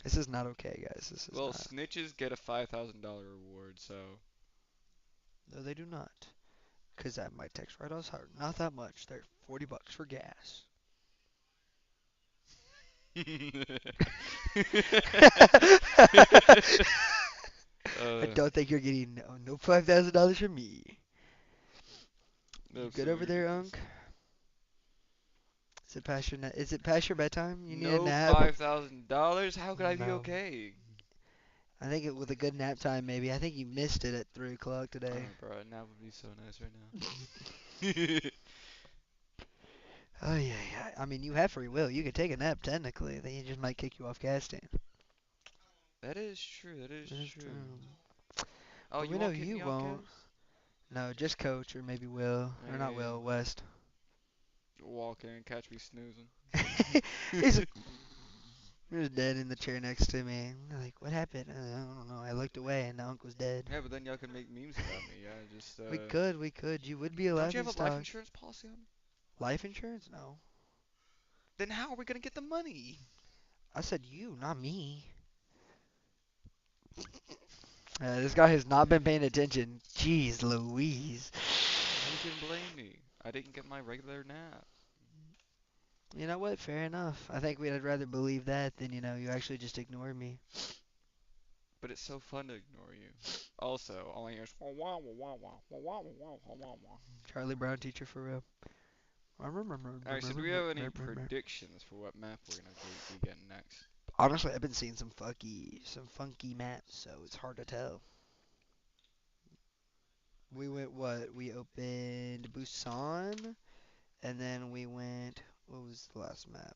This is not okay, guys. This is Well, not. snitches get a $5,000 reward, so. No, they do not. Cause that my tax write-offs are not that much. They're $40 for gas. I uh, don't think you're getting no $5,000 from me. You good over absolutely there, ridiculous. Unc? Is it past your bedtime? You need a No nap? $5,000? How could I be No. okay? I think with a good nap time, maybe. I think you missed it at 3 o'clock today. Oh, bro, now would be so nice right now. Oh yeah, yeah. I mean, you have free will. You could take a nap technically. Then you just might kick you off casting. That is true. That is That's true. true. Oh, But you we know won't kick you me off, won't. Cass? No, just Coach or maybe Will. Or not Hey, Will, West. walk in, catch me snoozing. He's he was dead in the chair next to me. I'm like, what happened? I don't know. I looked away and the Unc was dead. Yeah, but then y'all can make memes about me. Yeah, just We could. You would be a Don't you laughing have a life stock. insurance policy on me? Life insurance? No. Then how are we gonna get the money? I said you, not me. This guy has not been paying attention. Jeez Louise. Who can blame me? I didn't get my regular nap. You know what? Fair enough. I think we'd rather believe that than, you actually just ignore me. But it's so fun to ignore you. Also, all I hear is wah wah wah wah wah wah wah wah wah wah wah. Charlie Brown teacher for real. Alright, so do we have any predictions for what map we're gonna be getting next? Honestly, I've been seeing some funky maps, so it's hard to tell. We went what? We opened Busan, and then we went. What was the last map?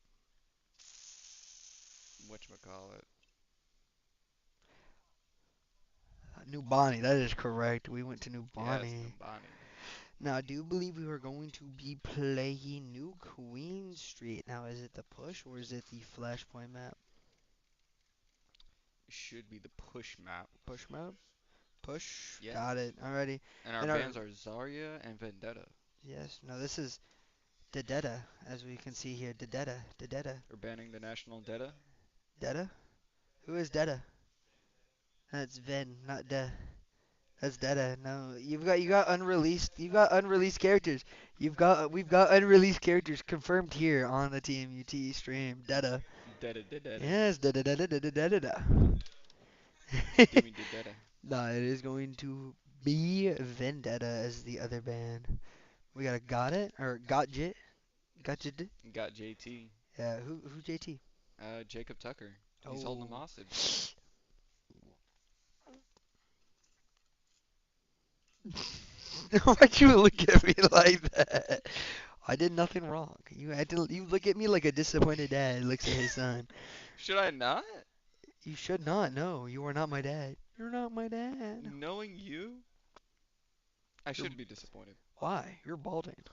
Whatchamacallit? New Bonnie. That is correct. We went to New Yes, Bonnie. Nobani. Now, I do believe we were going to be playing New Queen Street. Now, is it the push or is it the Flashpoint map? Should be the push map. Push map? Push. Yeah. Got it. Alrighty. And our And our bands are Zarya and Vendetta. yes. No, this is Dedetta, as we can see here. Dedetta. Dedetta. We're banning the National Detta. Detta? Who is Detta? That's Ven, not De. That's Detta. No, you got unreleased characters. We've got unreleased characters confirmed here on the TMUT stream. Detta. Detta Detta. Yes, Detta Detta Detta Detta. Detta. Give me the Detta. No, it is going to be Vendetta as the other band. We got it or got it. Got JT. Yeah, who JT? Jacob Tucker. He's holding them Oh. hostage. Why'd you look at me like that? I did nothing wrong. You look at me like a disappointed dad looks at his son. Should I not? You should not. No, you are not my dad. You're not my dad. Knowing you, I You're- should be disappointed. Why? You're balding.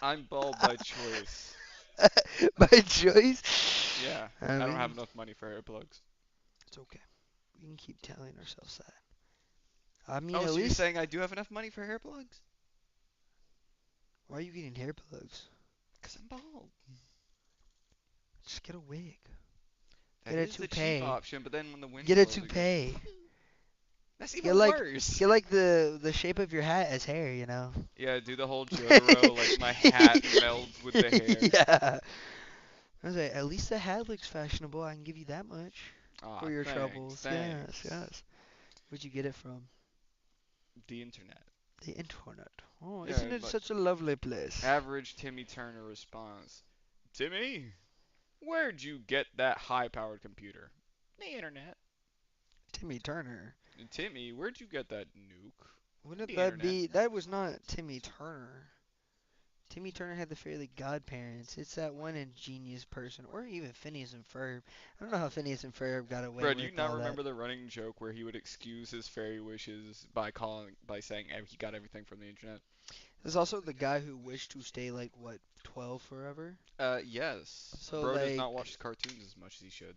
I'm bald by choice. By choice? Yeah, I I don't mean, have enough money for hair plugs. it's okay. We can keep telling ourselves that. I mean, Oh, at so you're least. saying I do have enough money for hair plugs? Why are you getting hair plugs? Because I'm bald. Just get a wig. That Get a is the cheap toupee. option, but then when the wind Get a blows, it goes, toupee. that's Get even like worse. get like the shape of your hat as hair, you know. Yeah, do the whole Jotaro, like my hat melds with the hair. Yeah. I was like, at least the hat looks fashionable. I can give you that much Aw, for your thanks, troubles. thanks. Yes, yes. Where'd you get it from? The internet. The internet. Oh, Yeah, isn't it like such a lovely place? average Timmy Turner response. Timmy, where'd you get that high-powered computer? The internet. Timmy Turner. And Timmy, where'd you get that nuke? Wouldn't The that internet. be? That was not Timmy Turner. Timmy Turner had the Fairly Godparents. It's that one ingenious person, or even Phineas and Ferb. I don't know how Phineas and Ferb got away Bro, do you with not all that. remember the running joke where he would excuse his fairy wishes by saying he got everything from the internet? There's also the guy who wished to stay like what 12 forever. Yes. So Bro does like, not watch cartoons as much as he should.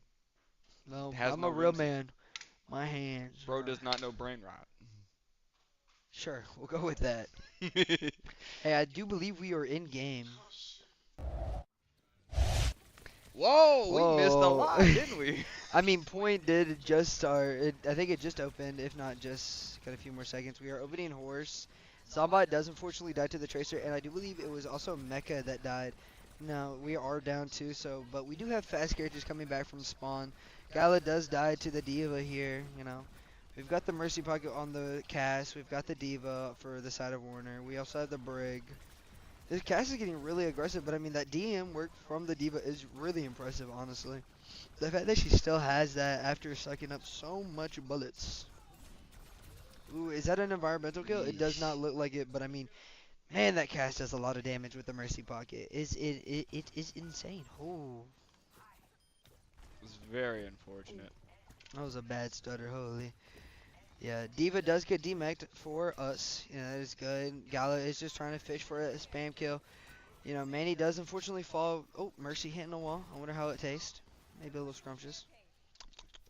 no, Has I'm no a real whimsy. man. My hands. Bro are- does not know brain rot. Sure, we'll go with that. Hey, I do believe we are in game. Whoa, we missed a Whoa. lot, didn't we? I mean, point did just start. I think it just opened, if not just got a few more seconds. We are opening horse. Zombot does unfortunately die to the tracer, and I do believe it was also Mecha that died. No, we are down too, so, but we do have fast characters coming back from spawn. Gala does die to the Diva here, you know. We've got the Mercy Pocket on the cast. We've got the Diva for the side of Warner. We also have the Brig. This cast is getting really aggressive, but I mean, that DM work from the Diva is really impressive, honestly. The fact that she still has that after sucking up so much bullets. Ooh, is that an environmental kill? It does not Yeesh. look like it, but I mean, man, that cast does a lot of damage with the Mercy Pocket. It is insane. Oh, It was very unfortunate. that was a bad stutter, holy. Yeah, Diva does get demeched for us. You know, that is good. Gala is just trying to fish for a spam kill. You know, Manny does unfortunately fall. Oh, Mercy hitting the wall. I wonder how it tastes. Maybe a little scrumptious.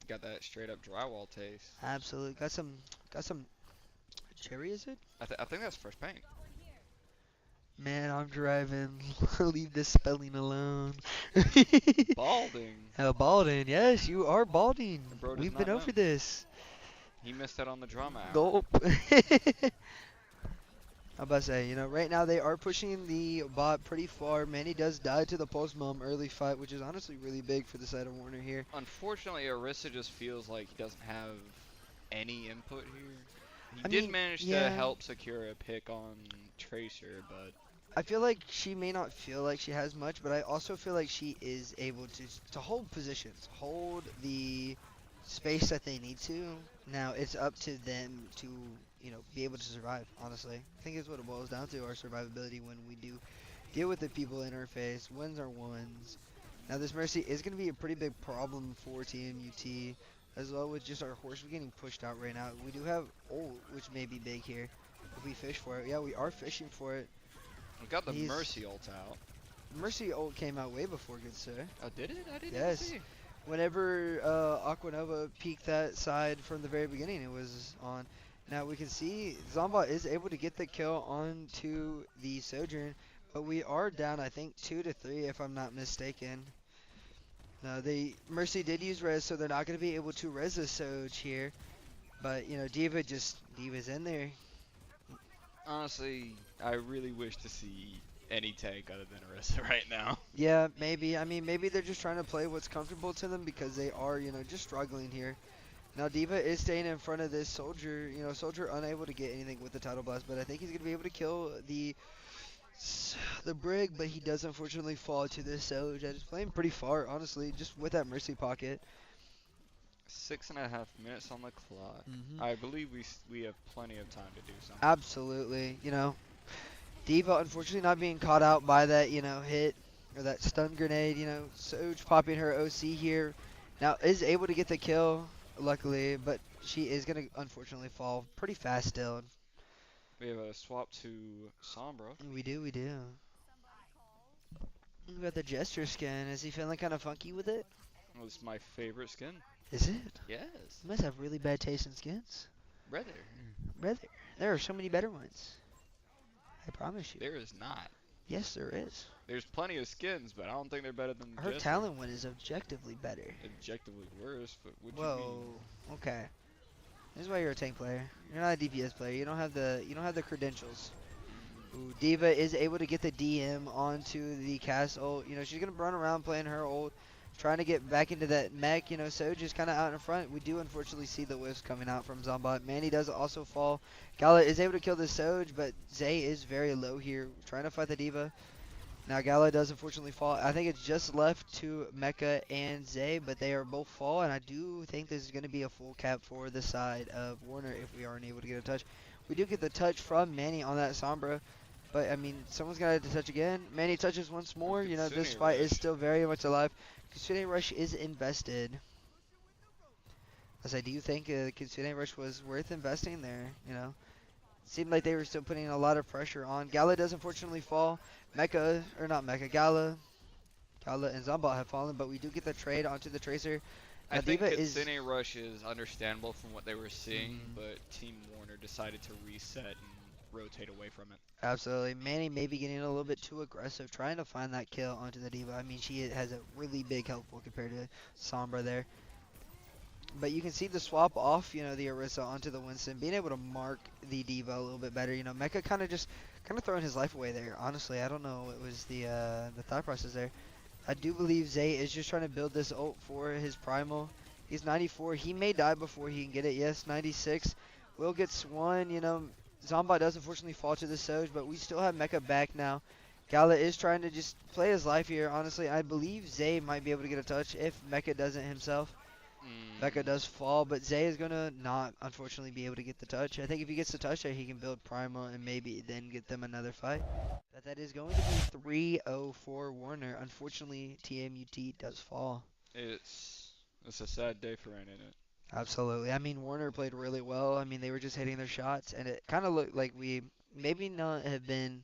Got that straight up drywall taste. Absolutely. Got some cherry, is it? I think that's fresh paint. Man, I'm driving. Leave this spelling alone. Balding. Balding. Yes, you are balding. The bro does We've not been know. over this. He missed that on the drum out. Nope. I'm about to say, you know, right now they are pushing the bot pretty far. Manny does die to the Pulse Mum early fight, which is honestly really big for the side of Warner here. Unfortunately, Orisa just feels like he doesn't have any input here. He I did mean, manage to yeah. help secure a pick on Tracer, but I feel like she may not feel like she has much, but I also feel like she is able to hold positions, hold the space that they need to. Now it's up to them to, you know, be able to survive, honestly. I think it's what it boils down to, our survivability when we do deal with the people in our face. Wins are ones. Now this Mercy is going to be a pretty big problem for TMUT, as well with just our horse getting pushed out right now. We do have ult, which may be big here if we fish for it. Yeah, we are fishing for it. we got the He's- Mercy ult out. Mercy ult came out way before, good sir. Oh, did it? I didn't Yes. see. Whenever Aquanova peeked that side from the very beginning, it was on. Now we can see Zombot is able to get the kill onto the Sojourn, but we are down, I think, 2-3 if I'm not mistaken. Now Mercy did use res, so they're not going to be able to res the Soj here. But you know, Diva's in there. Honestly, I really wish to see any tank other than Orisa right now. Yeah, maybe. I mean, maybe they're just trying to play what's comfortable to them because they are, you know, just struggling here. Now Diva is staying in front of this Soldier. You know, Soldier unable to get anything with the Tidal Blast, but I think he's going to be able to kill the Brig, but he does unfortunately fall to this Soj that is playing pretty far, honestly, just with that Mercy Pocket. 6.5 minutes on the clock. Mhm. I believe we have plenty of time to do something. Absolutely, you know. Diva unfortunately not being caught out by that, you know, hit or that stun grenade, you know. Soj popping her OC here. Now is able to get the kill, luckily, but she is going to unfortunately fall pretty fast still. We have a swap to Sombra. We do. We got the Jester skin. Is he feeling kind of funky with it? Well, it's my favorite skin. Is it? Yes. You must have really bad taste in skins. Brother. Brother, there are so many better ones. I promise you. There is not. Yes, there is. There's plenty of skins, but I don't think they're better than Her Jester. talent one is objectively better. Objectively worse, but what you Whoa. mean? Okay. This is why you're a tank player. You're not a DPS player. You don't have the credentials. Ooh, Diva is able to get the DM onto the castle. You know, she's gonna run around playing her ult, trying to get back into that mech. You know, Soj is kind of out in front. We do unfortunately see the whiffs coming out from Zombot. Manny does also fall. Gala is able to kill the Soj, but Zay is very low here, trying to fight the Diva. Now Gala does unfortunately fall. I think it's just left to Mecha and Zay, but they are both fall, and I do think this is going to be a full cap for the side of Warner if we aren't able to get a touch. We do get the touch from Manny on that Sombra, but I mean, someone's got to have to touch again. Manny touches once more. You know, this Kitsune fight is Rush. still very much alive. Kitsune Rush is invested. I say, do you think Kitsune Rush was worth investing there? You know, seemed like they were still putting a lot of pressure on. Gala does unfortunately fall. Gala and Zombot have fallen, but we do get the trade onto the Tracer. I Now think Diva is. Kitsune Rush is understandable from what they were seeing, Mhm. but Team Warner decided to reset and rotate away from it. Absolutely. Manny may be getting a little bit too aggressive, trying to find that kill onto the Diva. I mean, she has a really big health pool compared to Sombra there. But you can see the swap off, the Orisa onto the Winston, being able to mark the Diva a little bit better. Mecha kind of throwing his life away there. Honestly, I don't know what was the thought process there. I do believe Zay is just trying to build this ult for his primal. He's 94. He may die before he can get it. Yes, 96. Will gets one. Zombot does unfortunately fall to the Soj, but we still have Mecha back now. Gala is trying to just play his life here. Honestly, I believe Zay might be able to get a touch if Mecha doesn't himself. Mecha Mm, does fall, but Zay is gonna not unfortunately be able to get the touch. I think if he gets the touch there, he can build Primal and maybe then get them another fight. But that is going to be 3-0 for Warner. Unfortunately, TMUT does fall. it's it's a sad day for Ren, isn't it? Absolutely. I mean, Warner played really well. I mean, they were just hitting their shots, and it kind of looked like we maybe not have been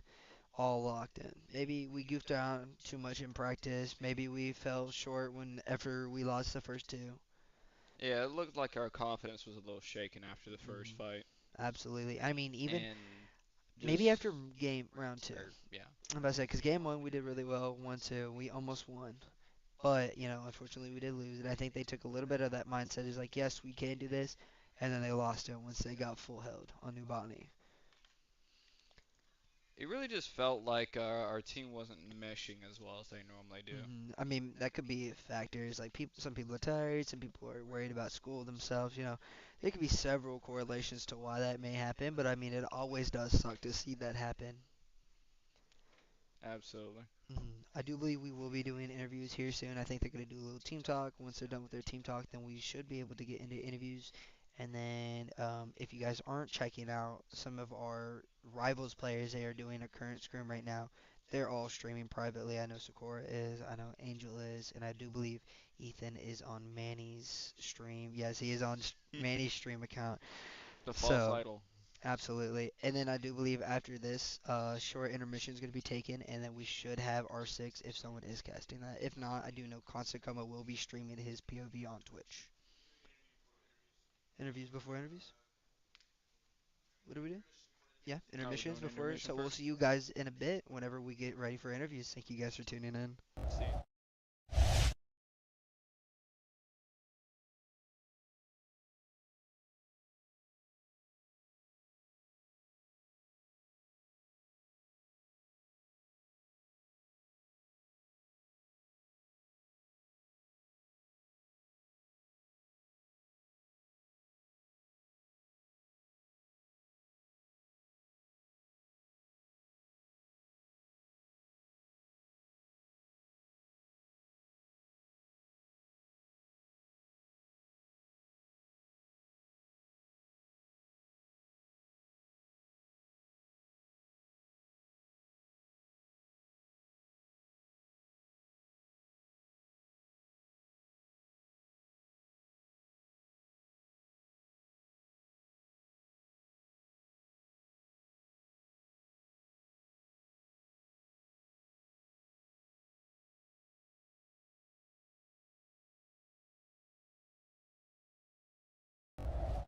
all locked in. Maybe we goofed around too much in practice. Maybe we fell short whenever we lost the first two. Yeah, it looked like our confidence was a little shaken after the first Mhm. fight, Absolutely. I mean, even and maybe just after game round two. or yeah, I'm about to say, because game one we did really well. 1-2, we almost won. But, unfortunately we did lose. And I think they took a little bit of that mindset. Is like, yes, we can do this. And then they lost it once they got full held on Nubani. it really just felt like our team wasn't meshing as well as they normally do. I mean, that could be factors. Like, some people are tired. Some people are worried about school themselves. There could be several correlations to why that may happen. But, I mean, it always does suck to see that happen. Absolutely. I do believe we will be doing interviews here soon. I think they're going to do a little team talk. Once they're done with their team talk, then we should be able to get into interviews. And then, if you guys aren't checking out some of our rivals players, they are doing a current scrim right now. They're all streaming privately. I know Sakura is, I know Angel is, and I do believe Ethan is on Manny's stream. Yes, he is on Manny's stream account. The false So, idol. absolutely. And then I do believe after this, short intermission is going to be taken, and then we should have R6 if someone is casting that. If not, I do know Constant Coma will be streaming his POV on Twitch. Interviews before interviews? What do we do? Yeah, Oh, we're intermissions doing before. intermission So we'll first. see you guys in a bit whenever we get ready for interviews. Thank you guys for tuning in. See.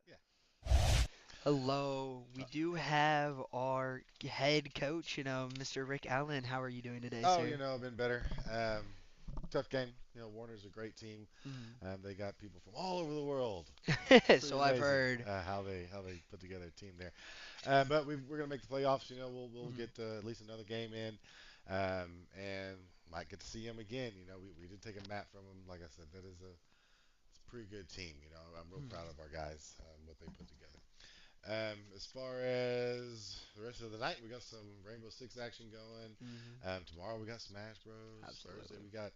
Yeah. Hello, we Uh, do have our head coach, Mr. Rick Allen. How are you doing today, oh, sir? I've been better. Tough game. Warner's a great team. Mhm. They got people from all over the world. Pretty So I've amazing heard. how they put together a team there. But we're gonna make the playoffs. We'll Mhm. get at least another game in, and might get to see him again. We did take a map from him. Like I said, it's a pretty good team. I'm real proud Mhm. of our guys, what they put together. As far as the rest of the night, we got some Rainbow Six action going. Mhm. Tomorrow we got Smash Bros. Thursday Absolutely. we got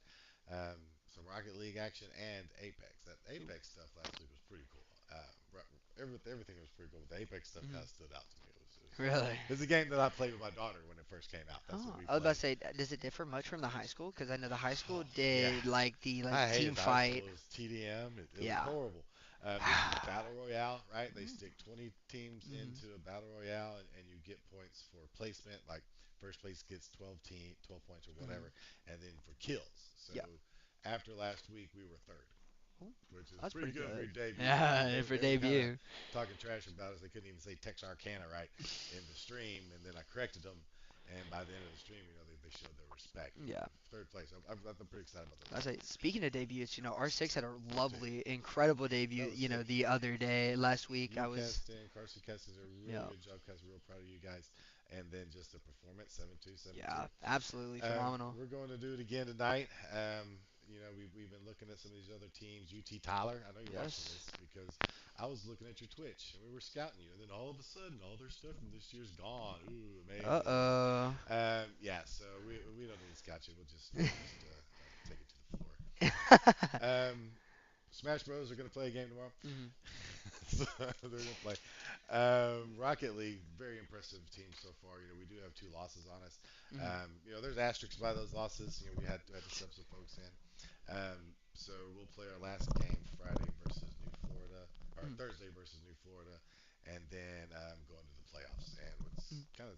some Rocket League action and Apex. That Apex stuff last week was pretty cool. Everything was pretty cool, but the Apex stuff kind Mhm. of stood out to me. Really? It was a game that I played with my daughter when it first came out. That's what Oh, we I was about to played. say, does it differ much from the high school? Because I know the high school Oh yeah, did like the I team hated the high school. fight. It was TDM. It was Yeah. horrible. This is a battle royale, right? They stick 20 teams Mhm. into a battle royale, and you get points for placement. Like first place gets 12 points or Mhm. whatever, and then for kills. So Yeah. after last week, we were third. Ooh, which is that's pretty pretty good for good. your debut. I mean, Yeah, for they were kind of debut. talking trash about us. They couldn't even say Texarkana right in the stream, and then I corrected them. And by the end of the stream, they showed their respect. Yeah. Third place. I'm pretty excited about I those say, guys. speaking of debuts, R6 had a Dude, lovely, incredible that debut. was sick. The other day, last week, You I was, casting, Carson casting did a really yeah, good job. Casting, real proud of you guys. And then just the performance, 7-2, 7-2. yeah, absolutely phenomenal. We're going to do it again tonight. We've been looking at some of these other teams. UT Tyler, I know you're watching Yes. this because I was looking at your Twitch and we were scouting you, and then all of a sudden, all their stuff from this year's gone. Ooh, Uh amazing. oh. Yeah. So we don't need to scout you. We'll just take it to the floor. Um, Smash Bros are going to play a game tomorrow. Mhm. So they're going to play. Rocket League, very impressive team so far. We do have two losses on us. Mhm. There's asterisks by those losses. We had to sub some folks in. So we'll play our last game Friday versus New Florida, or Mhm. Thursday versus New Florida, and then go into the playoffs. And what's Mhm. kind of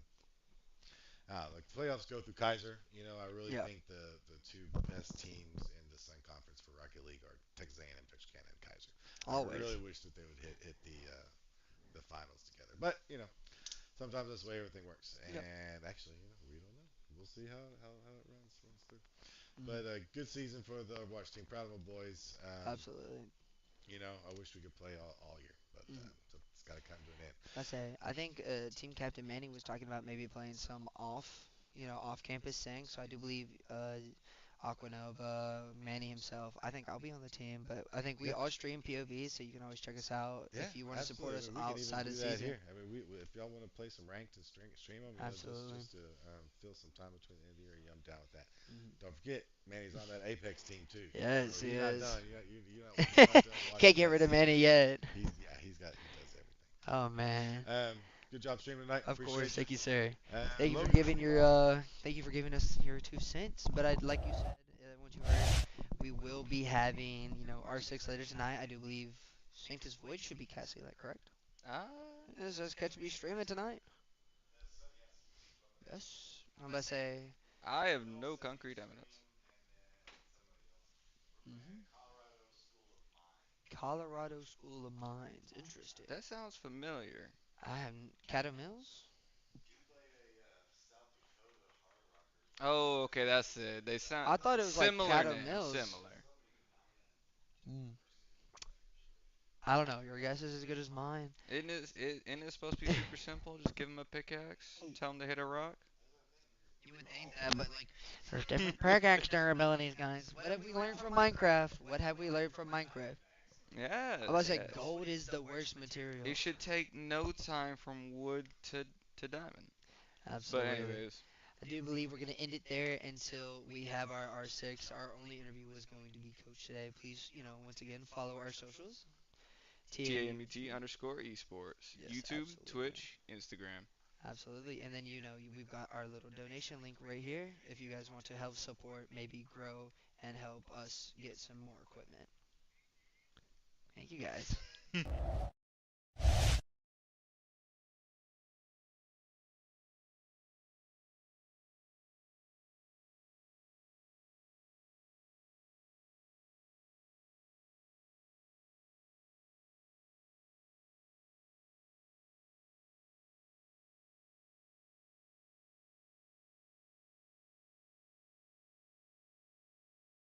like playoffs go through Kaiser. I really Yeah. think the two best teams in the Sun Conference for Rocket League are Texas A&M, Texarkana, and Kaiser. I Always. really wish that they would hit the finals together, but sometimes that's the way everything works. Yep. And actually, we don't know. We'll see how it runs through. Mhm. But a good season for the Overwatch team. Proud of my boys. Absolutely. I wish we could play all year, but Mhm. so it's got to come to an end. I say, I think Team Captain Manny was talking about maybe playing some off-campus thing. So I do believe Aquanova, Manny himself. I think I'll be on the team, but I think we Yeah, all stream POV, so you can always check us out yeah, if you want to support absolutely. I us mean, we can even outside of do the that season. here. I mean, if y'all want to play some ranked and stream them, Absolutely. just to fill some time between the end of the year, I'm down with that. Mhm. Don't forget, Manny's on that Apex team too, so Yes, he's not yes. done. You're not done Can't watching get rid this. of Manny yet. He does everything. Oh man. Good job streaming tonight. Of course, Appreciate you. thank you, sir. Logan. Thank you for giving us your 2 cents. But I, like you said, once you heard, we will be having, R6 later tonight. I do believe Sanctus Void should be casting that, correct? Ah, Is this catch be streaming tonight? Yes. I'm about to say. I have no concrete evidence. hmm Colorado School of Mines. Interesting. That sounds familiar. I have Caddo Mills. Oh, okay, that's it. They sound I thought it was like similar Caddo name, Mills. similar. Mm. I don't know. Your guess is as good as mine. Isn't it supposed to be super simple? Just give them a pickaxe, tell them to hit a rock. You would think that, but like, there's different pickaxe durabilities, guys. What have we learned from Minecraft? What have we learned from Minecraft? I'm about to Yes, say yes. gold is the worst material. It should take no time from wood to diamond. But Absolutely. anyways, I do believe we're going to end it there until we have our R6. Our only interview was going to be Coach today. Please, once again, follow our socials. TAMUT TAMUT. underscore esports. Yes, YouTube, absolutely. Twitch, Instagram. Absolutely. And then, we've got our little donation link right here if you guys want to help support, maybe grow, and help us get some more equipment. Thank you guys.